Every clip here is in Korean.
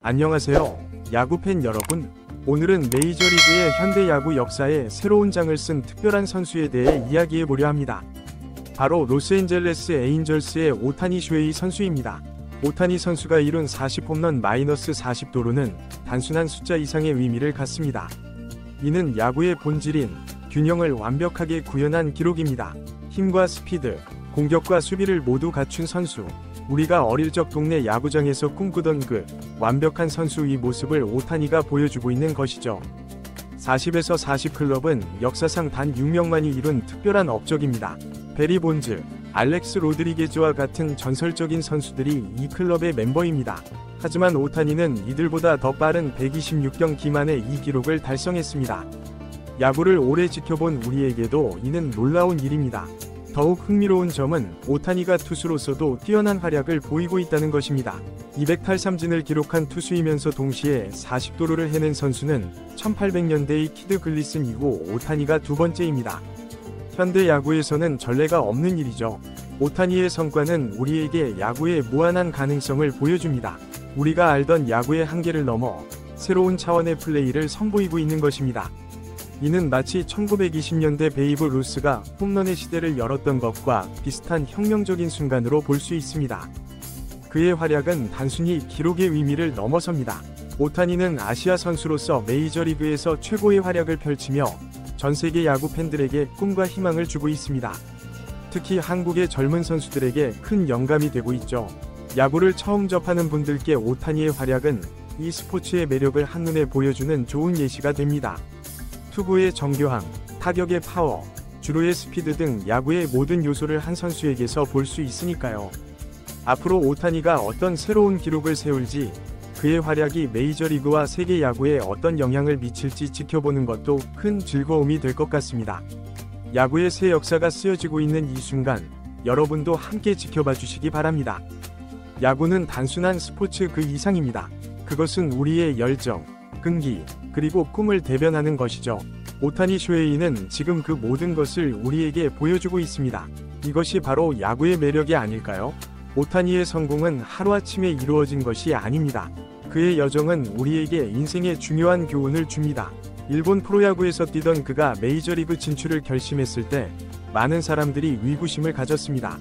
안녕하세요, 야구팬 여러분. 오늘은 메이저리그의 현대 야구 역사에 새로운 장을 쓴 특별한 선수에 대해 이야기해보려 합니다. 바로 로스앤젤레스 에인절스의 오타니 쇼헤이 선수입니다. 오타니 선수가 이룬 40홈런 -40도루는 단순한 숫자 이상의 의미를 갖습니다. 이는 야구의 본질인 균형을 완벽하게 구현한 기록입니다. 힘과 스피드, 공격과 수비를 모두 갖춘 선수. 우리가 어릴 적 동네 야구장에서 꿈꾸던 그 완벽한 선수의 모습을 오타니가 보여주고 있는 것이죠. 40에서 40 클럽은 역사상 단 6명만이 이룬 특별한 업적입니다. 베리 본즈, 알렉스 로드리게즈와 같은 전설적인 선수들이 이 클럽의 멤버입니다. 하지만 오타니는 이들보다 더 빠른 126경기 만에 이 기록을 달성했습니다. 야구를 오래 지켜본 우리에게도 이는 놀라운 일입니다. 더욱 흥미로운 점은 오타니가 투수로서도 뛰어난 활약을 보이고 있다는 것입니다. 200탈삼진을 기록한 투수이면서 동시에 40도루를 해낸 선수는 1800년대의 키드 글리슨 이후 오타니가 두 번째입니다. 현대 야구에서는 전례가 없는 일이죠. 오타니의 성과는 우리에게 야구의 무한한 가능성을 보여줍니다. 우리가 알던 야구의 한계를 넘어 새로운 차원의 플레이를 선보이고 있는 것입니다. 이는 마치 1920년대 베이브 루스가 홈런의 시대를 열었던 것과 비슷한 혁명적인 순간으로 볼 수 있습니다. 그의 활약은 단순히 기록의 의미를 넘어섭니다. 오타니는 아시아 선수로서 메이저리그에서 최고의 활약을 펼치며 전 세계 야구 팬들에게 꿈과 희망을 주고 있습니다. 특히 한국의 젊은 선수들에게 큰 영감이 되고 있죠. 야구를 처음 접하는 분들께 오타니의 활약은 이 스포츠의 매력을 한눈에 보여주는 좋은 예시가 됩니다. 투구의 정교함, 타격의 파워, 주루의 스피드 등 야구의 모든 요소를 한 선수에게서 볼 수 있으니까요. 앞으로 오타니가 어떤 새로운 기록을 세울지, 그의 활약이 메이저리그와 세계 야구에 어떤 영향을 미칠지 지켜보는 것도 큰 즐거움이 될 것 같습니다. 야구의 새 역사가 쓰여지고 있는 이 순간, 여러분도 함께 지켜봐 주시기 바랍니다. 야구는 단순한 스포츠 그 이상입니다. 그것은 우리의 열정, 끈기, 그리고 꿈을 대변하는 것이죠. 오타니 쇼헤이는 지금 그 모든 것을 우리에게 보여주고 있습니다. 이것이 바로 야구의 매력이 아닐까요? 오타니의 성공은 하루아침에 이루어진 것이 아닙니다. 그의 여정은 우리에게 인생의 중요한 교훈을 줍니다. 일본 프로야구에서 뛰던 그가 메이저리그 진출을 결심했을 때 많은 사람들이 의구심을 가졌습니다.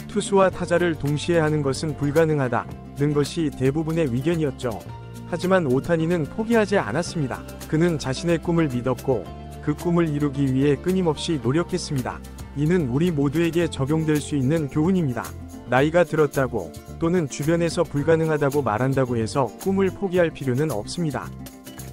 투수와 타자를 동시에 하는 것은 불가능하다는 것이 대부분의 의견이었죠. 하지만 오타니는 포기하지 않았습니다. 그는 자신의 꿈을 믿었고 그 꿈을 이루기 위해 끊임없이 노력했습니다. 이는 우리 모두에게 적용될 수 있는 교훈입니다. 나이가 들었다고 또는 주변에서 불가능하다고 말한다고 해서 꿈을 포기할 필요는 없습니다.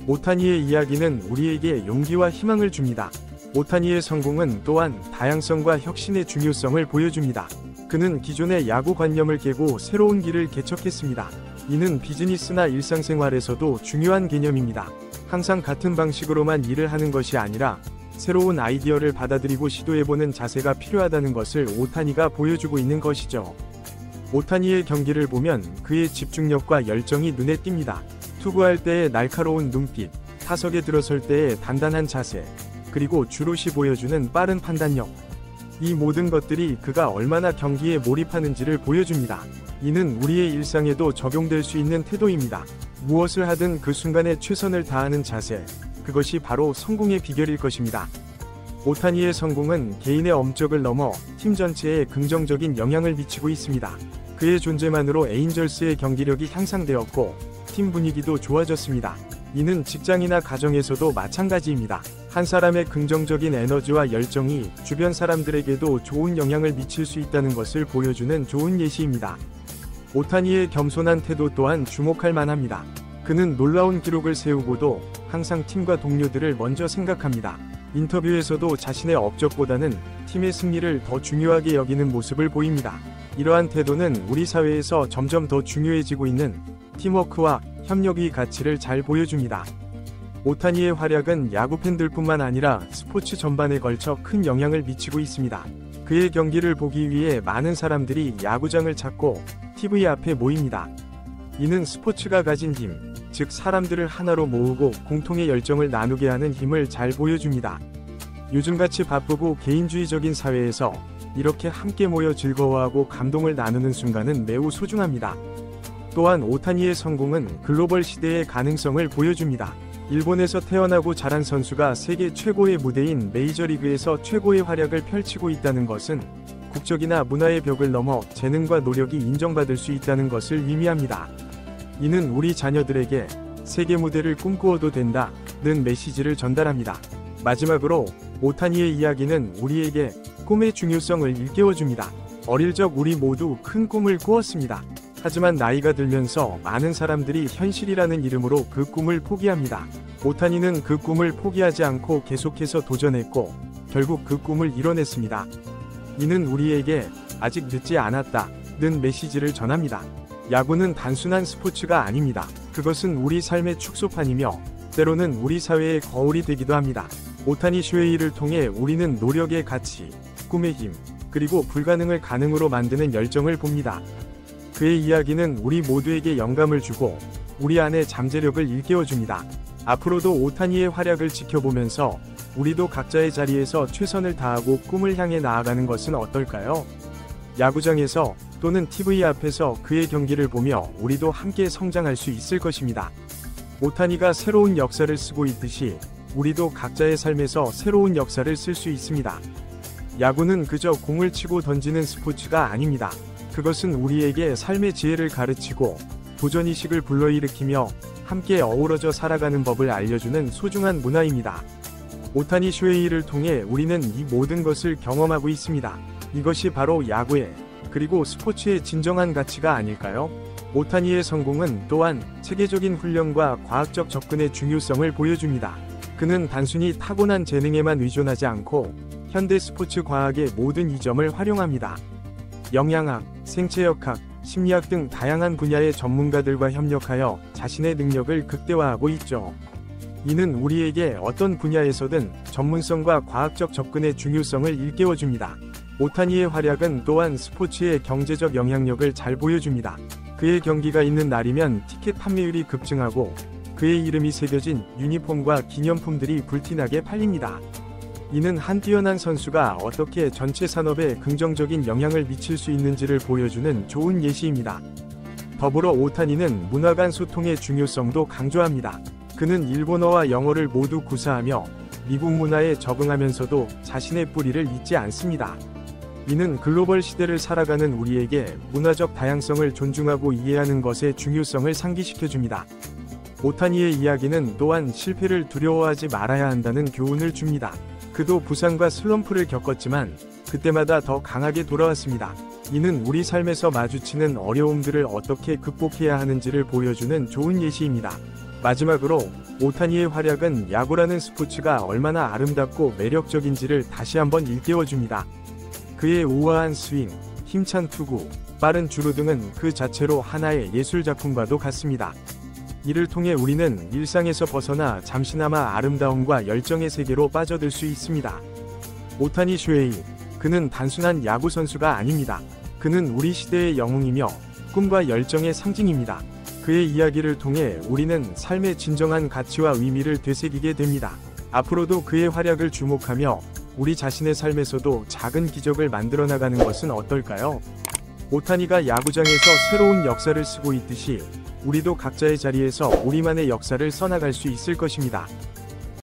오타니의 이야기는 우리에게 용기와 희망을 줍니다. 오타니의 성공은 또한 다양성과 혁신의 중요성을 보여줍니다. 그는 기존의 야구 관념을 깨고 새로운 길을 개척했습니다. 이는 비즈니스나 일상생활에서도 중요한 개념입니다. 항상 같은 방식으로만 일을 하는 것이 아니라 새로운 아이디어를 받아들이고 시도해보는 자세가 필요하다는 것을 오타니가 보여주고 있는 것이죠. 오타니의 경기를 보면 그의 집중력과 열정이 눈에 띕니다. 투구할 때의 날카로운 눈빛, 타석에 들어설 때의 단단한 자세, 그리고 주롯이 보여주는 빠른 판단력. 이 모든 것들이 그가 얼마나 경기에 몰입하는지를 보여줍니다. 이는 우리의 일상에도 적용될 수 있는 태도입니다. 무엇을 하든 그 순간에 최선을 다하는 자세, 그것이 바로 성공의 비결일 것입니다. 오타니의 성공은 개인의 업적을 넘어 팀 전체에 긍정적인 영향을 미치고 있습니다. 그의 존재만으로 에인절스의 경기력이 향상되었고 팀 분위기도 좋아졌습니다. 이는 직장이나 가정에서도 마찬가지입니다. 한 사람의 긍정적인 에너지와 열정이 주변 사람들에게도 좋은 영향을 미칠 수 있다는 것을 보여주는 좋은 예시입니다. 오타니의 겸손한 태도 또한 주목할 만합니다. 그는 놀라운 기록을 세우고도 항상 팀과 동료들을 먼저 생각합니다. 인터뷰에서도 자신의 업적보다는 팀의 승리를 더 중요하게 여기는 모습을 보입니다. 이러한 태도는 우리 사회에서 점점 더 중요해지고 있는 팀워크와 협력의 가치를 잘 보여줍니다. 오타니의 활약은 야구 팬들뿐만 아니라 스포츠 전반에 걸쳐 큰 영향을 미치고 있습니다. 그의 경기를 보기 위해 많은 사람들이 야구장을 찾고 TV 앞에 모입니다. 이는 스포츠가 가진 힘, 즉 사람들을 하나로 모으고 공통의 열정을 나누게 하는 힘을 잘 보여줍니다. 요즘같이 바쁘고 개인주의적인 사회에서 이렇게 함께 모여 즐거워하고 감동을 나누는 순간은 매우 소중합니다. 또한 오타니의 성공은 글로벌 시대의 가능성을 보여줍니다. 일본에서 태어나고 자란 선수가 세계 최고의 무대인 메이저리그에서 최고의 활약을 펼치고 있다는 것은 국적이나 문화의 벽을 넘어 재능과 노력이 인정받을 수 있다는 것을 의미합니다. 이는 우리 자녀들에게 세계 무대를 꿈꾸어도 된다는 메시지를 전달합니다. 마지막으로 오타니의 이야기는 우리에게 꿈의 중요성을 일깨워줍니다. 어릴 적 우리 모두 큰 꿈을 꾸었습니다. 하지만 나이가 들면서 많은 사람들이 현실이라는 이름으로 그 꿈을 포기합니다. 오타니는 그 꿈을 포기하지 않고 계속해서 도전했고 결국 그 꿈을 이뤄냈습니다. 이는 우리에게 아직 늦지 않았다는 메시지를 전합니다. 야구는 단순한 스포츠가 아닙니다. 그것은 우리 삶의 축소판이며 때로는 우리 사회의 거울이 되기도 합니다. 오타니 슈헤이를 통해 우리는 노력의 가치, 꿈의 힘, 그리고 불가능을 가능으로 만드는 열정을 봅니다. 그의 이야기는 우리 모두에게 영감을 주고 우리 안의 잠재력을 일깨워줍니다. 앞으로도 오타니의 활약을 지켜보면서 우리도 각자의 자리에서 최선을 다하고 꿈을 향해 나아가는 것은 어떨까요? 야구장에서 또는 TV 앞에서 그의 경기를 보며 우리도 함께 성장할 수 있을 것입니다. 오타니가 새로운 역사를 쓰고 있듯이 우리도 각자의 삶에서 새로운 역사를 쓸 수 있습니다. 야구는 그저 공을 치고 던지는 스포츠가 아닙니다. 그것은 우리에게 삶의 지혜를 가르치고 도전의식을 불러일으키며 함께 어우러져 살아가는 법을 알려주는 소중한 문화입니다. 오타니 슈헤이를 통해 우리는 이 모든 것을 경험하고 있습니다. 이것이 바로 야구의 그리고 스포츠의 진정한 가치가 아닐까요? 오타니의 성공은 또한 체계적인 훈련과 과학적 접근의 중요성을 보여줍니다. 그는 단순히 타고난 재능에만 의존하지 않고 현대 스포츠 과학의 모든 이점을 활용합니다. 영양학, 생체역학, 심리학 등 다양한 분야의 전문가들과 협력하여 자신의 능력을 극대화하고 있죠. 이는 우리에게 어떤 분야에서든 전문성과 과학적 접근의 중요성을 일깨워줍니다. 오타니의 활약은 또한 스포츠의 경제적 영향력을 잘 보여줍니다. 그의 경기가 있는 날이면 티켓 판매율이 급증하고 그의 이름이 새겨진 유니폼과 기념품들이 불티나게 팔립니다. 이는 한 뛰어난 선수가 어떻게 전체 산업에 긍정적인 영향을 미칠 수 있는지를 보여주는 좋은 예시입니다. 더불어 오타니는 문화 간 소통의 중요성도 강조합니다. 그는 일본어와 영어를 모두 구사하며 미국 문화에 적응하면서도 자신의 뿌리를 잊지 않습니다. 이는 글로벌 시대를 살아가는 우리에게 문화적 다양성을 존중하고 이해하는 것의 중요성을 상기시켜줍니다. 오타니의 이야기는 또한 실패를 두려워하지 말아야 한다는 교훈을 줍니다. 그도 부상과 슬럼프를 겪었지만 그때마다 더 강하게 돌아왔습니다. 이는 우리 삶에서 마주치는 어려움들을 어떻게 극복해야 하는지를 보여주는 좋은 예시입니다. 마지막으로 오타니의 활약은 야구라는 스포츠가 얼마나 아름답고 매력적인지를 다시 한번 일깨워줍니다. 그의 우아한 스윙, 힘찬 투구, 빠른 주루 등은 그 자체로 하나의 예술작품과도 같습니다. 이를 통해 우리는 일상에서 벗어나 잠시나마 아름다움과 열정의 세계로 빠져들 수 있습니다. 오타니 슈헤이, 그는 단순한 야구 선수가 아닙니다. 그는 우리 시대의 영웅이며 꿈과 열정의 상징입니다. 그의 이야기를 통해 우리는 삶의 진정한 가치와 의미를 되새기게 됩니다. 앞으로도 그의 활약을 주목하며 우리 자신의 삶에서도 작은 기적을 만들어 나가는 것은 어떨까요? 오타니가 야구장에서 새로운 역사를 쓰고 있듯이 우리도 각자의 자리에서 우리만의 역사를 써나갈 수 있을 것입니다.